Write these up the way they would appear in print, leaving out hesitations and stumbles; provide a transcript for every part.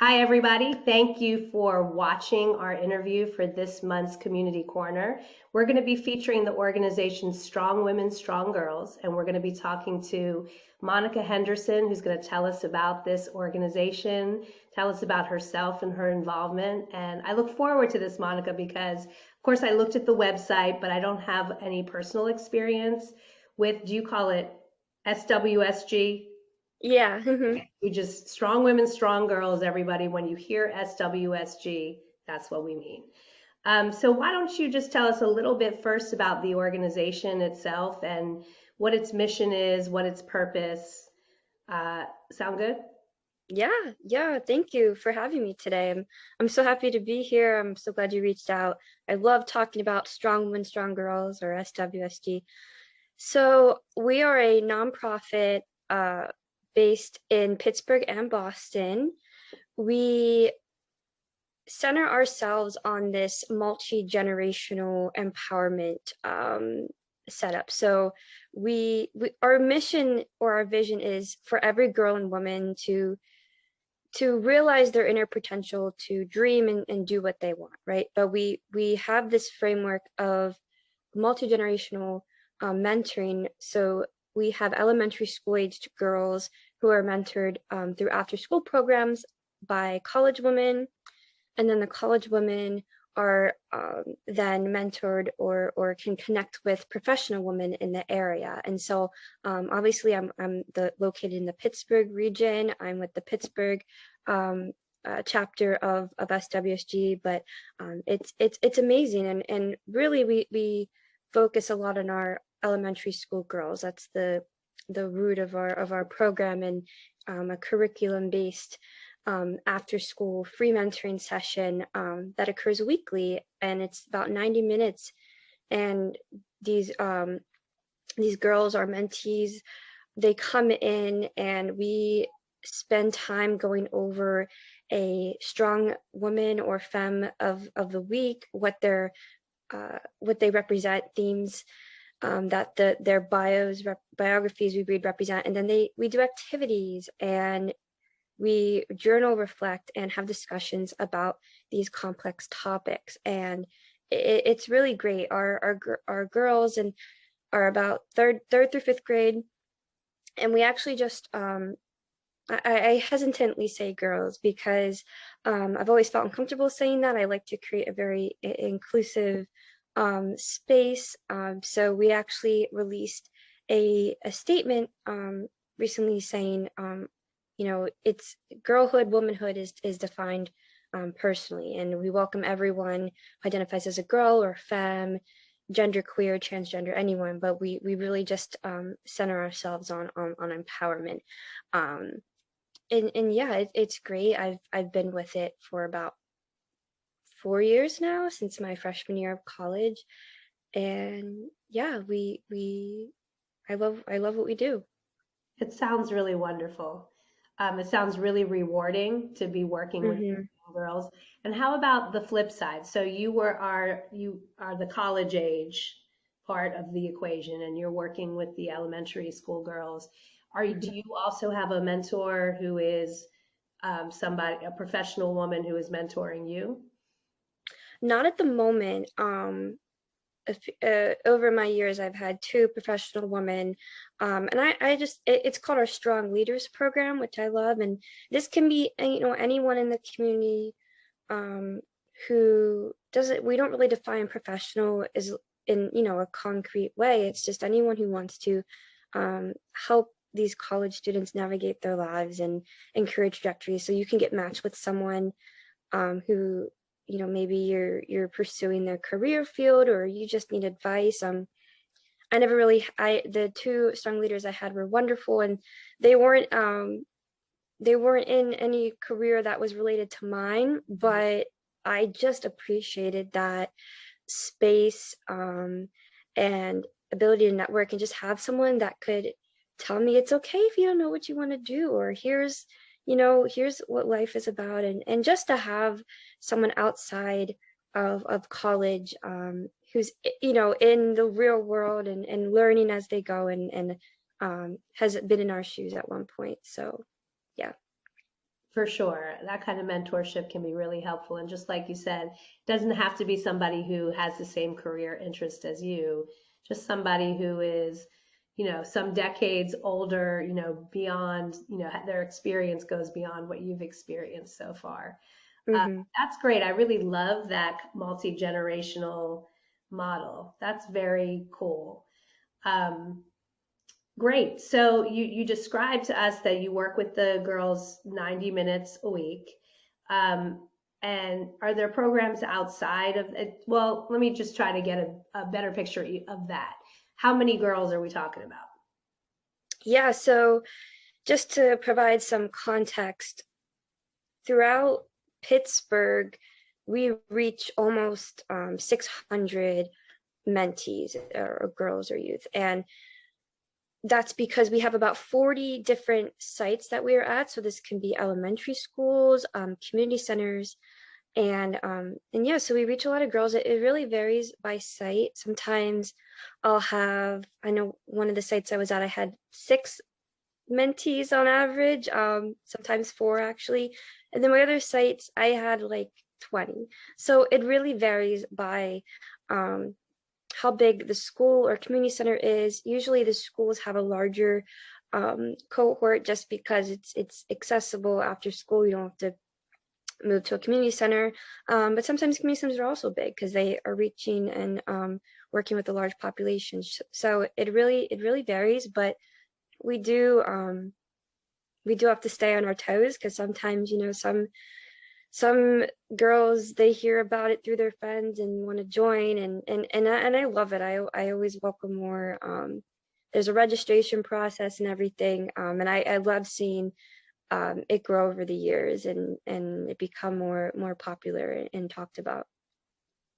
Hi, everybody. Thank you for watching our interview for this month's Community Corner. We're going to be featuring the organization Strong Women, Strong Girls, and we're going to be talking to Monica Henderson, who's going to tell us about this organization, tell us about herself and her involvement. And I look forward to this, Monica, because, of course, I looked at the website, but I don't have any personal experience with, do you call it SWSG? Yeah. We just strong women, strong girls, everybody. When you hear SWSG, that's what we mean. So why don't you just tell us a little bit first about the organization itself and what its mission is, what its purpose. Sound good? Yeah. Thank you for having me today. I'm so happy to be here. I'm so glad you reached out. I love talking about Strong Women, Strong Girls, or SWSG. So we are a nonprofit based in Pittsburgh and Boston. We center ourselves on this multi-generational empowerment setup. So we our mission or our vision is for every girl and woman to realize their inner potential, to dream and do what they want, right? But we have this framework of multi-generational mentoring. So we have elementary school aged girls who are mentored through after school programs by college women, and then the college women are then mentored or can connect with professional women in the area. And so obviously I'm located in the Pittsburgh region. I'm with the Pittsburgh chapter of SWSG, but it's amazing. And really we focus a lot on our elementary school girls. That's the root of our program, and a curriculum based after school free mentoring session that occurs weekly, and it's about 90 minutes. And these girls are mentees. They come in and we spend time going over a strong woman or femme of the week, what they represent, themes that their biographies we read represent, and then we do activities and we journal, reflect, and have discussions about these complex topics. And it's really great. Our girls and are about third through fifth grade, and we actually just I hesitantly say girls because I've always felt uncomfortable saying that. I like to create a very inclusive space. So we actually released a statement recently saying, it's girlhood, womanhood is defined personally, and we welcome everyone who identifies as a girl or femme, genderqueer, transgender, anyone, but we really just center ourselves on empowerment. And yeah, it's great. I've been with it for about 4 years now, since my freshman year of college, and yeah, I love what we do. It sounds really wonderful. It sounds really rewarding to be working with Hmm. girls. And how about the flip side? So you are the college age part of the equation, and you're working with the elementary school girls. Do you also have a mentor who is a professional woman who is mentoring you? Not at the moment. Over my years, I've had two professional women, and I just it's called our Strong Leaders program, which I love. And this can be anyone in the community who doesn't. We don't really define professional as in a concrete way. It's just anyone who wants to help these college students navigate their lives and encourage trajectories. So you can get matched with someone who maybe you're pursuing their career field, or you just need advice. I never really I the two strong leaders I had were wonderful, and they weren't in any career that was related to mine, but I just appreciated that space and ability to network and just have someone that could tell me it's okay if you don't know what you want to do, or here's what life is about. And just to have someone outside of college who's in the real world and learning as they go, and has been in our shoes at one point. So yeah. For sure. That kind of mentorship can be really helpful. And just like you said, it doesn't have to be somebody who has the same career interest as you, just somebody who is, some decades older, beyond, their experience goes beyond what you've experienced so far. Hmm. That's great. I really love that multi-generational model. That's very cool. Um, Great. So you described to us that you work with the girls 90 minutes a week. And are there programs outside of it? Well, let me just try to get a better picture of that. How many girls are we talking about? Yeah, so just to provide some context, throughout Pittsburgh, we reach almost 600 mentees or girls or youth. And that's because we have about 40 different sites that we are at. So this can be elementary schools, community centers, and yeah, so we reach a lot of girls. It really varies by site. Sometimes I know one of the sites I was at, I had 6 mentees on average, sometimes 4 actually. And then my other sites, I had like 20. So it really varies by how big the school or community center is. Usually the schools have a larger cohort just because it's accessible after school. You don't have to move to a community center. But sometimes community centers are also big because they are reaching and working with a large population. So it really varies, but we do have to stay on our toes because sometimes, some girls, they hear about it through their friends and want to join, and I love it. I always welcome more. There's a registration process and everything, and I love seeing it grow over the years and it become more popular and talked about.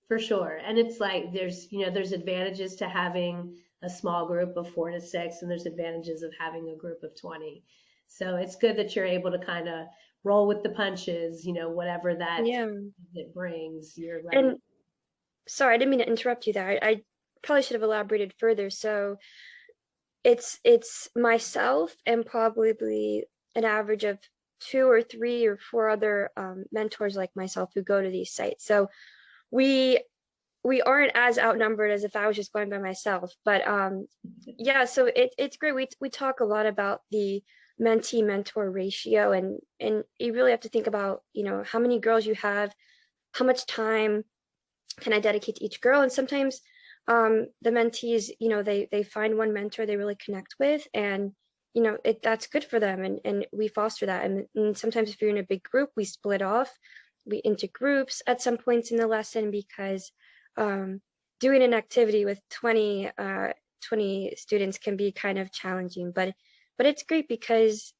For sure. And it's like there's advantages to having a small group of 4 to 6, and there's advantages of having a group of 20. So it's good that you're able to kind of roll with the punches, whatever that Yeah. it brings, you're ready. And sorry, I didn't mean to interrupt you there. I probably should have elaborated further. So it's myself and probably an average of 2 or 3 or 4 other mentors like myself who go to these sites. So we aren't as outnumbered as if I was just going by myself. But yeah, so it's great. We talk a lot about the mentee mentor ratio, and you really have to think about, how many girls you have, how much time can I dedicate to each girl. And sometimes the mentees, they find one mentor they really connect with, and that's good for them, and we foster that. And sometimes if you're in a big group, we split off, we into groups at some points in the lesson, because doing an activity with 20 students can be kind of challenging, but it's great because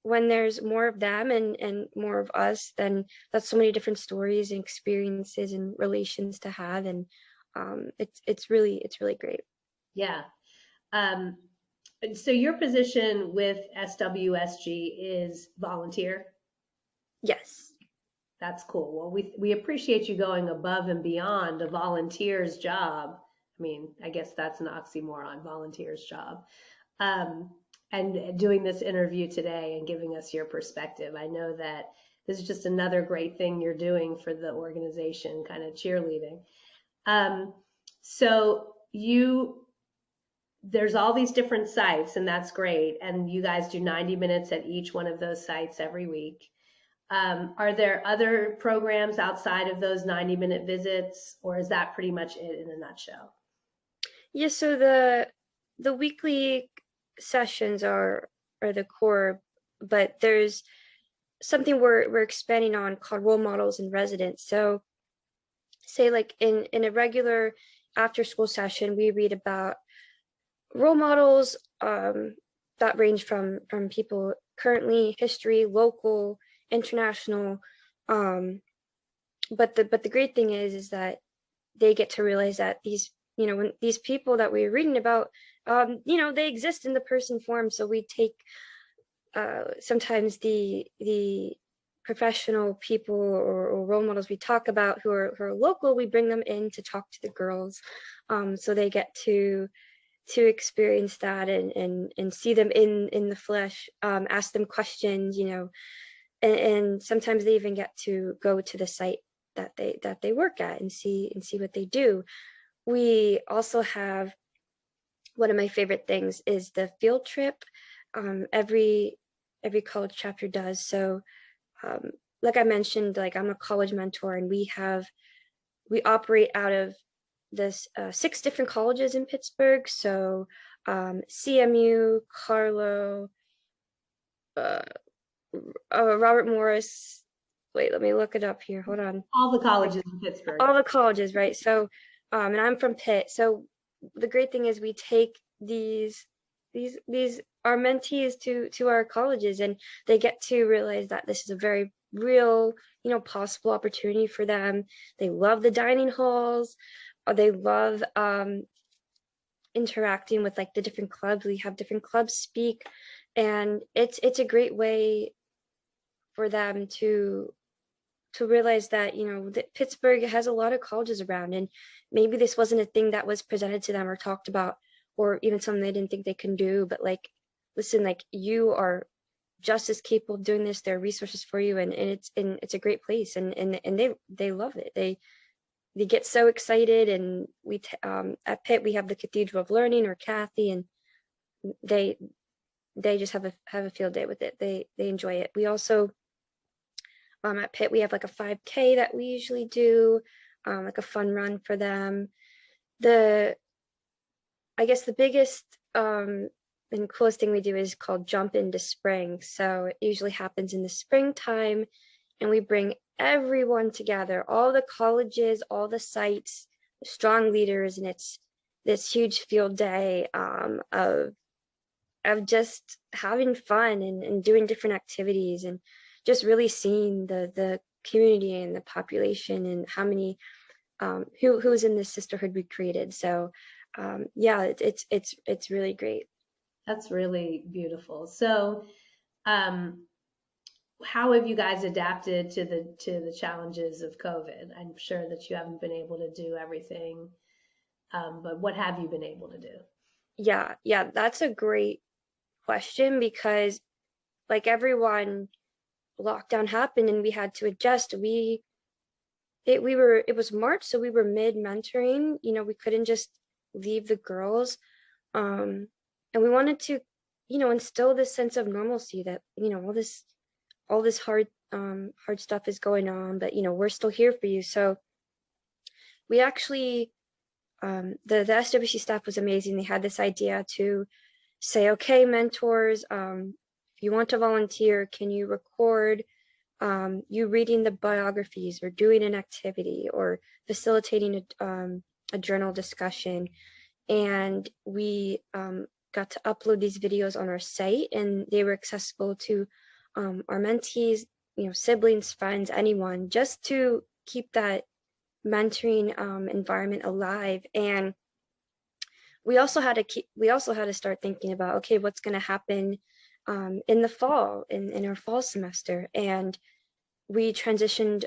when there's more of them and more of us, then that's so many different stories and experiences and relations to have, and it's really great. Yeah. Um, so your position with SWSG is volunteer? Yes. That's cool. Well, we appreciate you going above and beyond a volunteer's job. I mean, I guess that's an oxymoron, volunteer's job. Um, and doing this interview today and giving us your perspective. I know that this is just another great thing you're doing for the organization, kind of cheerleading. So there's all these different sites, and that's great. And you guys do 90 minutes at each one of those sites every week. Are there other programs outside of those 90-minute visits, or is that pretty much it in a nutshell? Yeah, so the weekly sessions are the core, but there's something we're expanding on called role models in residence. So say like in a regular after school session, we read about role models that range from people currently, history, local, international. But the great thing is that they get to realize that these, when these people that we're reading about, they exist in the person form. So we take sometimes the professional people or role models we talk about who are local, we bring them in to talk to the girls, so they get to experience that and see them in the flesh, ask them questions, and sometimes they even get to go to the site that they work at and see what they do. We also have, one of my favorite things is the field trip. Every college chapter does. So like I mentioned, like I'm a college mentor, and we operate out of this 6 different colleges in Pittsburgh. So CMU, Carlo, Robert Morris. Wait, let me look it up here. Hold on. All the colleges in Pittsburgh. All the colleges, right? So, and I'm from Pitt. So the great thing is we take these our mentees to our colleges, and they get to realize that this is a very real, possible opportunity for them. They love the dining halls, or they love interacting with like the different clubs. We have different clubs speak, and it's a great way for them to realize that, that Pittsburgh has a lot of colleges around, and maybe this wasn't a thing that was presented to them or talked about, or even something they didn't think they can do. But like, listen, like you are just as capable of doing this. There are resources for you, and it's a great place, and they love it. They get so excited, and we at Pitt we have the Cathedral of Learning, or Kathy, and they just have a field day with it. They enjoy it. We also at Pitt we have like a 5K that we usually do, like a fun run for them. I guess the biggest and coolest thing we do is called Jump into Spring. So it usually happens in the springtime, and we bring everyone together, all the colleges, all the sites, strong leaders, and it's this huge field day of just having fun and doing different activities, and just really seeing the community and the population, and how many who's in this sisterhood we created. So yeah, it's really great. That's really beautiful. So how have you guys adapted to the challenges of COVID? I'm sure that you haven't been able to do everything, but what have you been able to do? Yeah, that's a great question, because like everyone, lockdown happened and we had to adjust. It was March, so we were mid mentoring. We couldn't just leave the girls, and we wanted to, instill this sense of normalcy, that all this hard stuff is going on, but we're still here for you. So we actually, the SWC staff was amazing. They had this idea to say, okay, mentors, if you want to volunteer, can you record you reading the biographies, or doing an activity, or facilitating a journal discussion? And we got to upload these videos on our site, and they were accessible to our mentees, siblings, friends, anyone, just to keep that mentoring environment alive. And we also had to start thinking about, okay, what's going to happen in the fall, in our fall semester. And we transitioned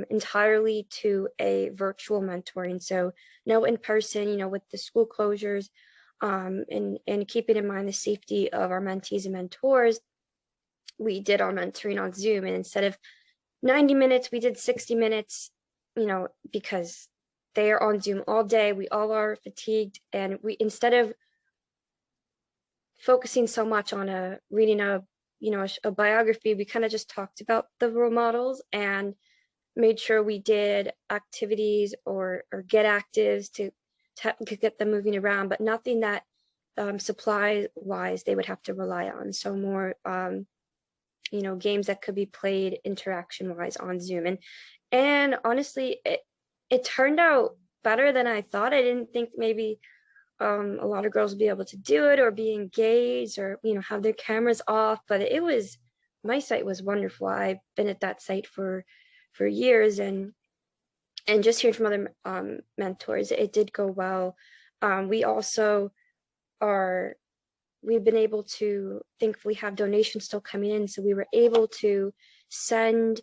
entirely to a virtual mentoring. So no in person, with the school closures, and keeping in mind the safety of our mentees and mentors, we did our mentoring on Zoom. And instead of 90 minutes, we did 60 minutes, because they are on Zoom all day. We all are fatigued, and we, instead of focusing so much on reading a biography, we kind of just talked about the role models and made sure we did activities or get actives to get them moving around, but nothing that supply wise they would have to rely on. So more games that could be played interaction wise on Zoom. And honestly, it turned out better than I thought. I didn't think maybe a lot of girls would be able to do it, or be engaged, or have their cameras off. But my site was wonderful. I've been at that site for years, and just hearing from other mentors, it did go well. We also we've been able to thankfully have donations still coming in, so we were able to send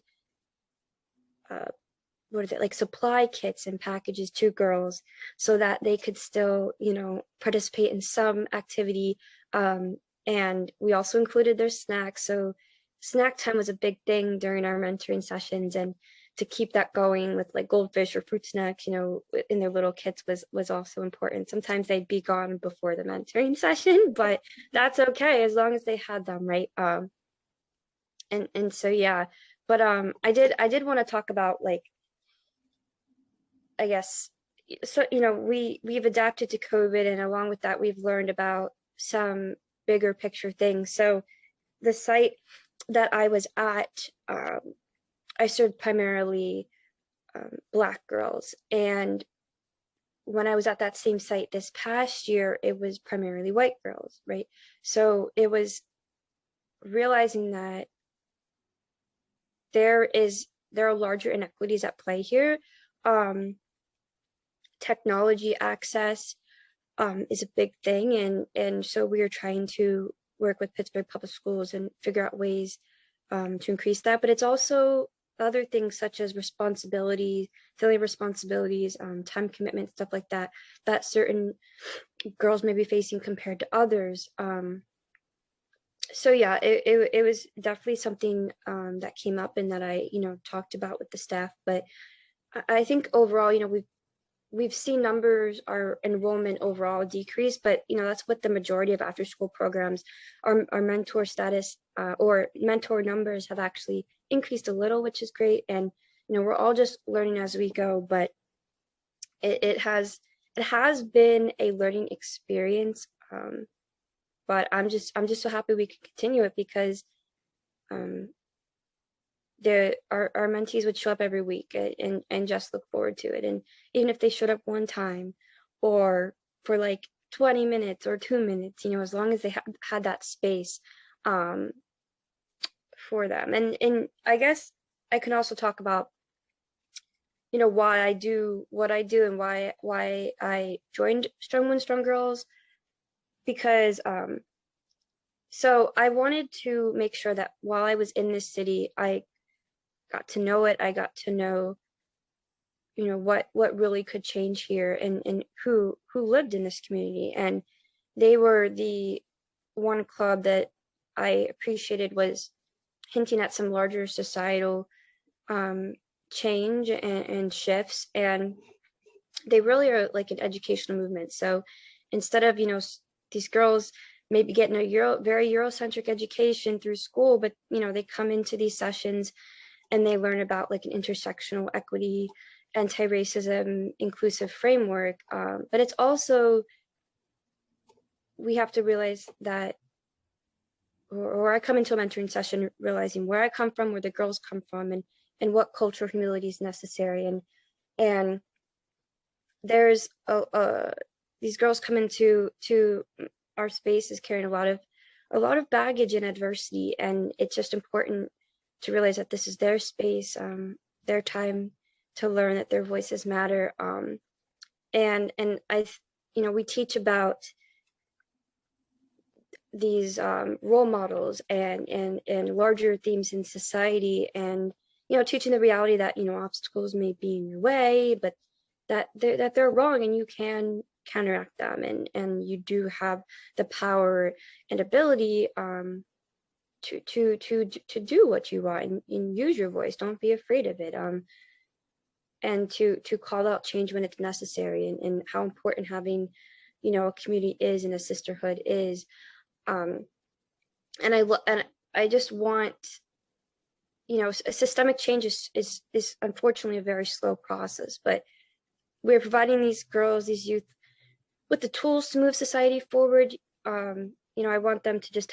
like supply kits and packages to girls, so that they could still participate in some activity, and we also included their snacks. So snack time was a big thing during our mentoring sessions, and to keep that going with like goldfish or fruit snacks, in their little kits was also important. Sometimes they'd be gone before the mentoring session, but that's okay as long as they had them, right? And so yeah, but I did want to talk about, like, I guess, so we've adapted to COVID, and along with that we've learned about some bigger picture things. So the site that I was at, I served primarily Black girls, and when I was at that same site this past year, it was primarily white girls, right? So it was realizing that there are larger inequities at play here. Technology access is a big thing, and so we are trying to work with Pittsburgh Public Schools and figure out ways to increase that. But it's also other things such as responsibilities, filling responsibilities, time commitment, stuff like that, that certain girls may be facing compared to others. So yeah, it was definitely something that came up and that I talked about with the staff. But I think overall, we've seen our enrollment overall decrease, but that's what the majority of after school programs, our mentor status or mentor numbers have actually increased a little, which is great. And we're all just learning as we go, but it has been a learning experience. But I'm just so happy we can continue it, because our mentees would show up every week and just look forward to it. And even if they showed up one time or for like 20 minutes or 2 minutes, as long as they had that space for them. And I guess I can also talk about why I do what I do and why I joined Strongman Strong Girls, because so I wanted to make sure that while I was in this city, I got to know it. I got to know, what really could change here, and who lived in this community. And they were the one club that I appreciated was hinting at some larger societal change and shifts. And they really are like an educational movement. So instead of, these girls maybe getting a very Eurocentric education through school, but they come into these sessions and they learn about like an intersectional equity, anti-racism, inclusive framework. But it's also, we have to realize that, or I come into a mentoring session realizing where I come from, where the girls come from, and what cultural humility is necessary. And there's these girls come into our spaces carrying a lot of baggage and adversity, and it's just important to realize that this is their space, their time to learn that their voices matter. And I, we teach about these role models and larger themes in society, and teaching the reality that obstacles may be in your way, but that they're wrong and you can counteract them, and you do have the power and ability to do what you want and use your voice. Don't be afraid of it, and to call out change when it's necessary, and how important having a community is and a sisterhood is. And I just want, systemic change is unfortunately a very slow process, but we're providing these girls, these youth, with the tools to move society forward. I want them to just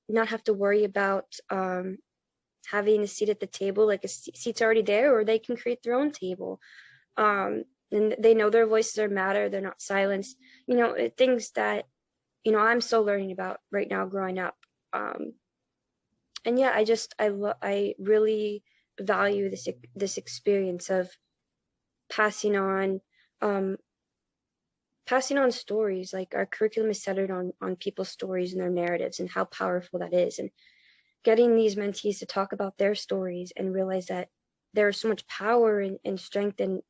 not have to worry about having a seat at the table, like a seat's already there, or they can create their own table. And they know their voices are matter, they're not silenced. Things that I'm still learning about right now growing up. And yeah, I really value this experience of passing on stories. Like, our curriculum is centered on people's stories and their narratives, and how powerful that is, and getting these mentees to talk about their stories and realize that there's so much power and strength in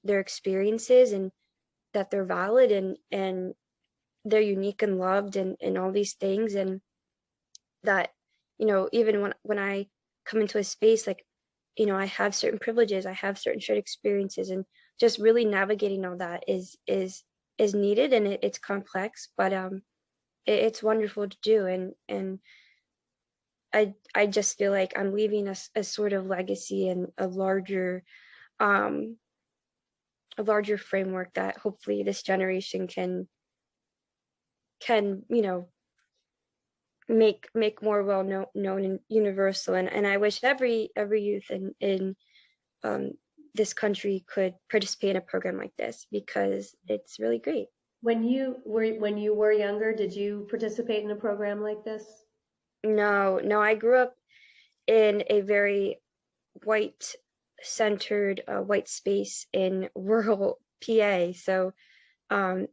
their experiences, and that they're valid, and they're unique and loved, and all these things, and that even when I come into a space, like, I have certain privileges, I have certain shared experiences, and just really navigating all that is needed, and it's complex, but it's wonderful to do, and I just feel like I'm leaving a sort of legacy and um a larger framework that hopefully this generation can make more well known and universal, and I wish every youth in um this country could participate in a program like this because it's really great. When you were younger, did you participate in a program like this? No, I grew up in a very white centered white space in rural PA, so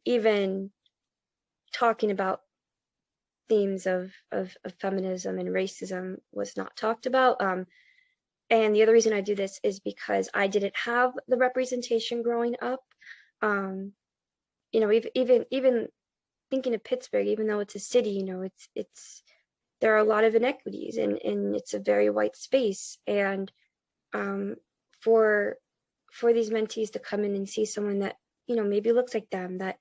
even talking about themes of feminism and racism was not talked about. And the other reason I do this is because I didn't have the representation growing up. Um, even thinking of Pittsburgh, even though it's a city, it's there are a lot of inequities, and it's a very white space. And um, for these mentees to come in and see someone that maybe looks like them, that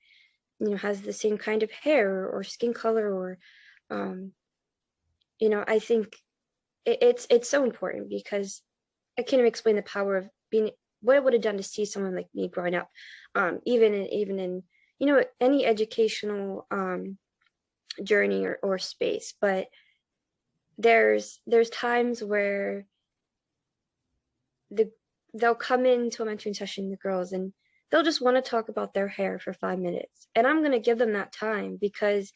has the same kind of hair or skin color, or um, I think it's so important because I can't even explain the power of being what it would have done to see someone like me growing up, even in any educational journey or space. But there's times where they'll come into a mentoring session, the girls, and they'll just want to talk about their hair for 5 minutes, and I'm going to give them that time because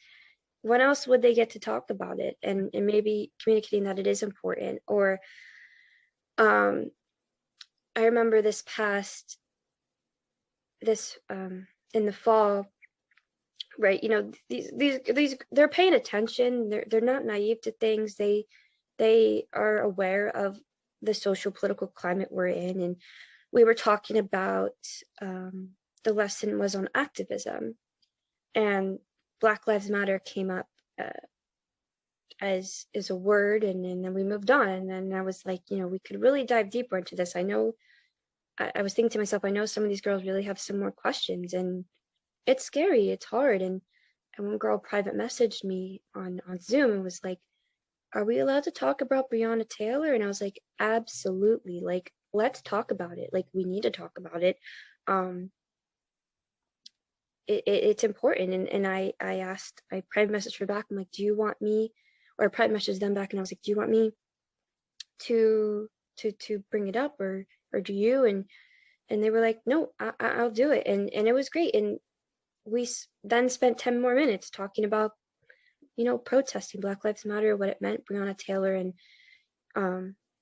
when else would they get to talk about it, and maybe communicating that it is important. Or I remember this in the fall, right? These they're paying attention. They're not naive to things. They are aware of the social political climate we're in, and we were talking about the lesson was on activism, and Black Lives Matter came up as a word, and then we moved on. And then I was like, we could really dive deeper into this. I know I was thinking to myself, I know some of these girls really have some more questions, and it's scary, it's hard. And one girl private messaged me on Zoom and was like, are we allowed to talk about Breonna Taylor? And I was like, absolutely. Like, let's talk about it. Like, we need to talk about it. It's important. And I private messaged her back. I'm like, do you want me, or I private messaged them back, and I was like, do you want me to bring it up, or do you? And they were like, no, I'll do it. And it was great. And we then spent 10 more minutes talking about, protesting Black Lives Matter, what it meant, Breonna Taylor. And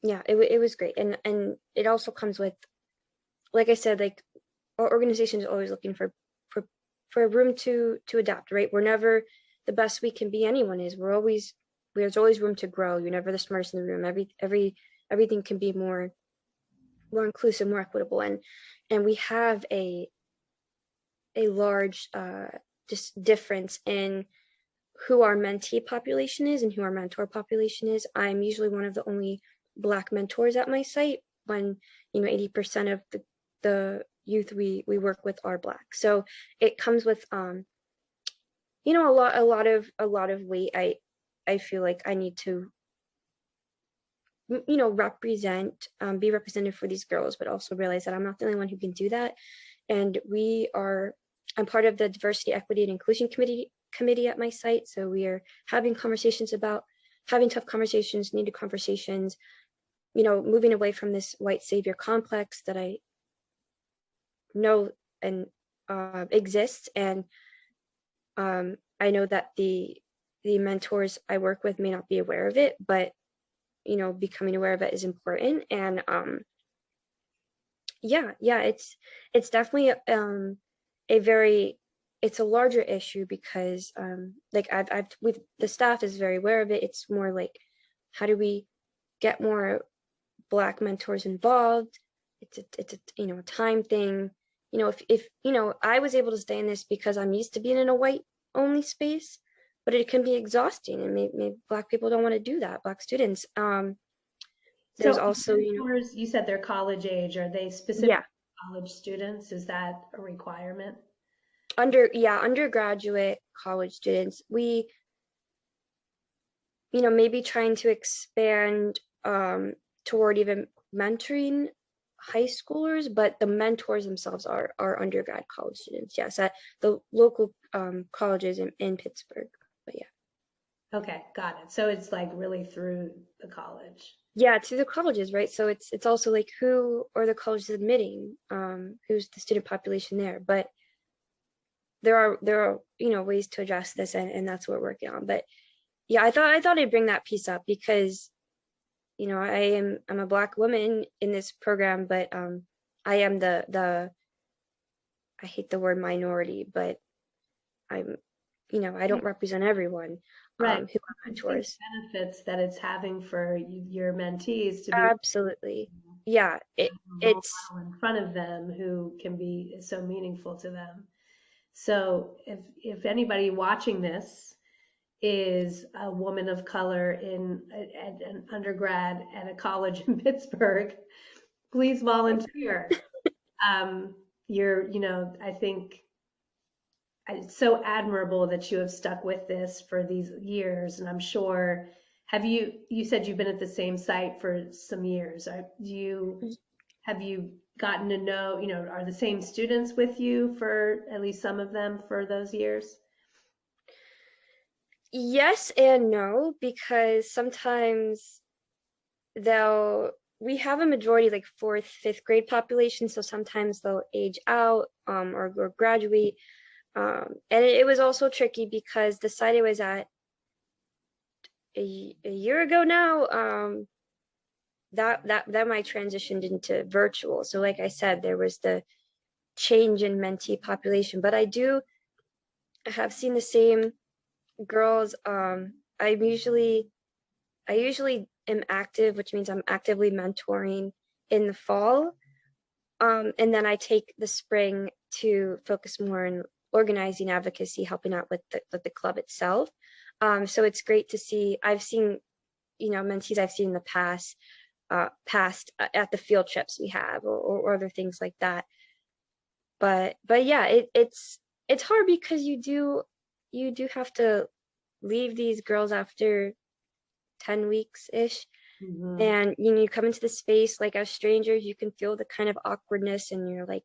yeah, it was great. And it also comes with, like I said, like, our organization is always looking for room to adapt, right? We're never the best we can be. Anyone is. There's always room to grow. You're never the smartest in the room. Everything can be more inclusive, more equitable. And we have a large just difference in who our mentee population is and who our mentor population is. I'm usually one of the only Black mentors at my site, when 80% of the youth we work with are Black. So it comes with a lot of weight. I feel like I need to represent, be representative for these girls, but also realize that I'm not the only one who can do that. And I'm part of the Diversity, Equity, and Inclusion committee at my site. So we are having conversations about having tough conversations, needed conversations, moving away from this white savior complex that I know and exists. And I know that the mentors I work with may not be aware of it, but becoming aware of it is important. And yeah, it's definitely it's a larger issue because like with the staff is very aware of it. It's more like, how do we get more Black mentors involved? It's a time thing. If I was able to stay in this because I'm used to being in a white only space, but it can be exhausting, and maybe Black people don't want to do that. Black students. There's So also, mentors, you said they're college age. Are they specific yeah, college students? Is that a requirement? undergraduate college students. We, maybe trying to expand toward even mentoring high schoolers, but the mentors themselves are undergrad college students. Yes, at the local colleges in Pittsburgh. But yeah. Okay, got it. So it's like really through the college. Yeah, to the colleges, right? So it's also like who are the colleges admitting, who's the student population there. But there are ways to address this, and that's what we're working on. But yeah, I thought I'd bring that piece up because I'm a Black woman in this program, but I am the I hate the word minority, but I'm I don't represent everyone Right. who are mentors. Benefits that it's having for your mentees to be Absolutely. Yeah, it's in front of them who can be so meaningful to them. So if anybody watching this is a woman of color at an undergrad at a college in Pittsburgh, please volunteer. I think it's so admirable that you have stuck with this for these years, and I'm sure, you said you've been at the same site for some years. Have you gotten to know, are the same students with you for at least some of them for those years? yes and no, because sometimes we have a majority like fourth, fifth grade population, so sometimes they'll age out or graduate. And it was also tricky because the site I was at a year ago now, that my transitioned into virtual. So like I said, there was the change in mentee population, but I have seen the same girls. I usually am active, which means I'm actively mentoring in the fall. And then I take the spring to focus more on organizing advocacy, helping out with the club itself. So it's great to see. I've seen, mentees I've seen in the past at the field trips we have or other things like that. But yeah, it's hard because you do have to leave these girls after 10 weeks ish. Mm-hmm. And you come into the space like as strangers, you can feel the kind of awkwardness, and you're like,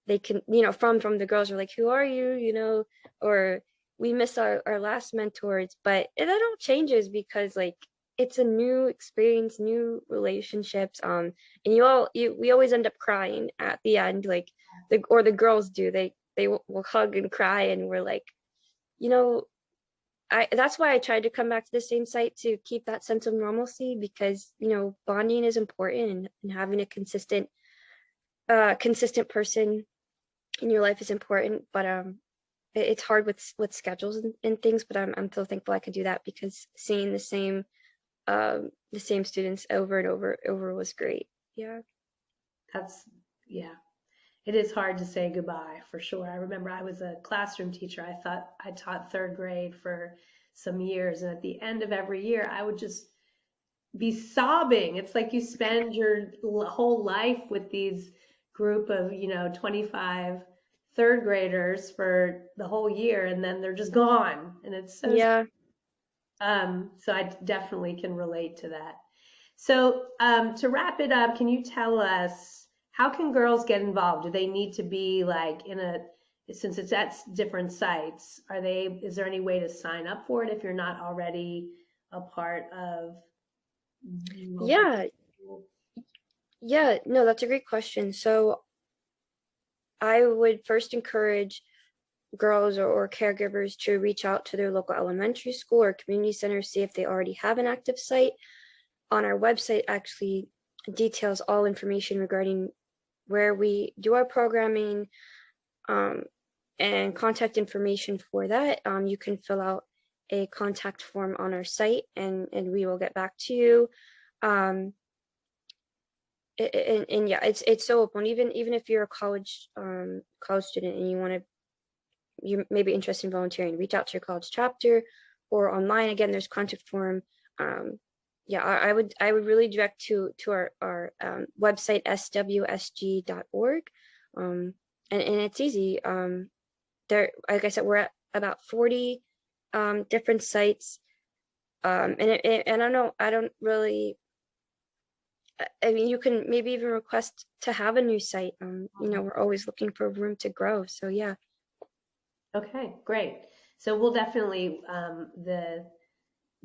they can, from the girls are like, who are you, or we miss our last mentors, but that all changes because like it's a new experience, new relationships, and we always end up crying at the end, like the girls do, they will hug and cry, and we're like, that's why I tried to come back to the same site to keep that sense of normalcy, because bonding is important, and having a consistent consistent person in your life is important. But it's hard with schedules and things, but I'm so thankful I could do that, because seeing the same students over and over was great. Yeah. Yeah. It is hard to say goodbye for sure. I remember I was a classroom teacher. I taught third grade for some years, and at the end of every year, I would just be sobbing. It's like you spend your whole life with these group of 25 third graders for the whole year, and then they're just gone, and it's so Yeah. So I definitely can relate to that. So to wrap it up, can you tell us, how can girls get involved? Do they need to be like since it's at different sites, is there any way to sign up for it if you're not already a part of? Yeah. Yeah, no, that's a great question. So I would first encourage girls or caregivers to reach out to their local elementary school or community center, see if they already have an active site. On our website actually details all information regarding where we do our programming, and contact information for that. You can fill out a contact form on our site, and we will get back to you. And yeah, it's so open. Even if you're a college student and you want to you may be interested in volunteering, reach out to your college chapter, or online. Again, there's contact form. Yeah, I would really direct to our website, swsg.org. And it's easy. There, like I said, we're at about 40 different sites. And I don't really, I mean, you can maybe even request to have a new site. You know, we're always looking for room to grow. So yeah. Okay, great. So we'll definitely, the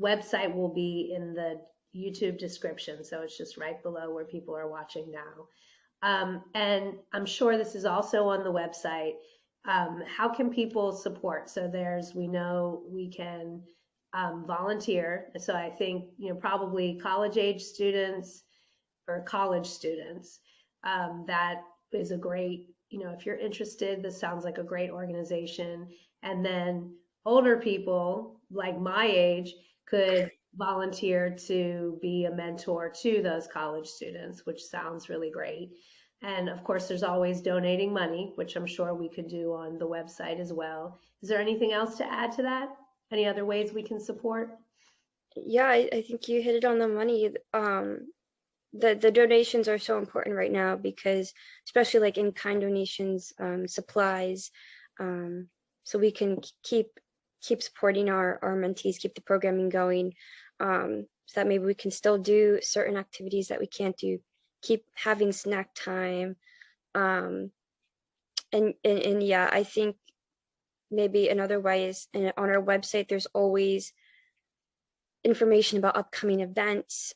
website will be in the YouTube description. So it's just right below where people are watching now. And I'm sure this is also on the website. How can people support? So we know we can volunteer. So I think, probably college age students or college students, that is a great, if you're interested, this sounds like a great organization. And then older people like my age could volunteer to be a mentor to those college students, which sounds really great. And of course, there's always donating money, which I'm sure we could do on the website as well. Is there anything else to add to that? Any other ways we can support? Yeah, I think you hit it on the money. The donations are so important right now because, especially like in-kind donations, supplies, so we can keep supporting our mentees, keep the programming going, so that maybe we can still do certain activities that we can't do, keep having snack time, and yeah, I think maybe another way is on our website. There's always information about upcoming events,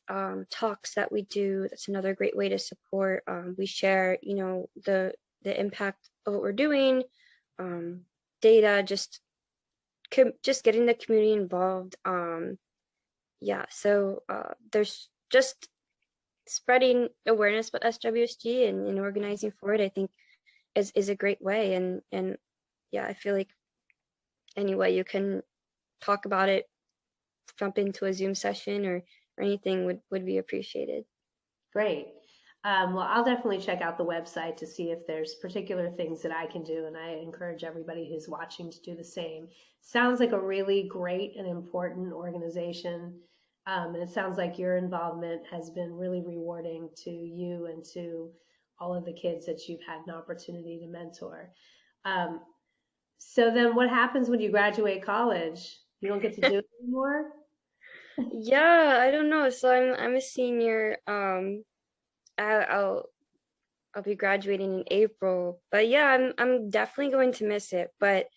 talks that we do. That's another great way to support. We share, the impact of what we're doing, data, just getting the community involved. Yeah, so there's just spreading awareness about SWSG and organizing for it, I think is a great way. And yeah, I feel like any way you can talk about it, jump into a Zoom session or anything would be appreciated. Great. Well, I'll definitely check out the website to see if there's particular things that I can do, and I encourage everybody who's watching to do the same. Sounds like a really great and important organization, and it sounds like your involvement has been really rewarding to you and to all of the kids that you've had an opportunity to mentor. So then what happens when you graduate college? You don't get to do it anymore? Yeah, I don't know. So I'm a senior. I'll be graduating in April, but yeah, I'm definitely going to miss it. But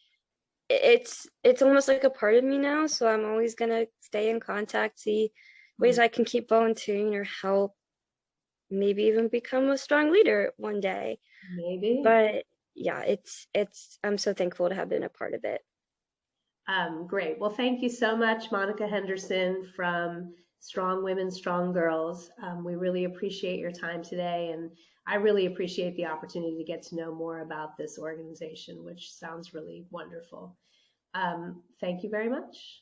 it's almost like a part of me now, so I'm always gonna stay in contact, see ways I can keep volunteering or help, maybe even become a strong leader one day. Maybe. But yeah, it's I'm so thankful to have been a part of it. Great. Well, thank you so much, Monica Henderson from Strong Women, Strong Girls. We really appreciate your time today, and I really appreciate the opportunity to get to know more about this organization, which sounds really wonderful. Thank you very much.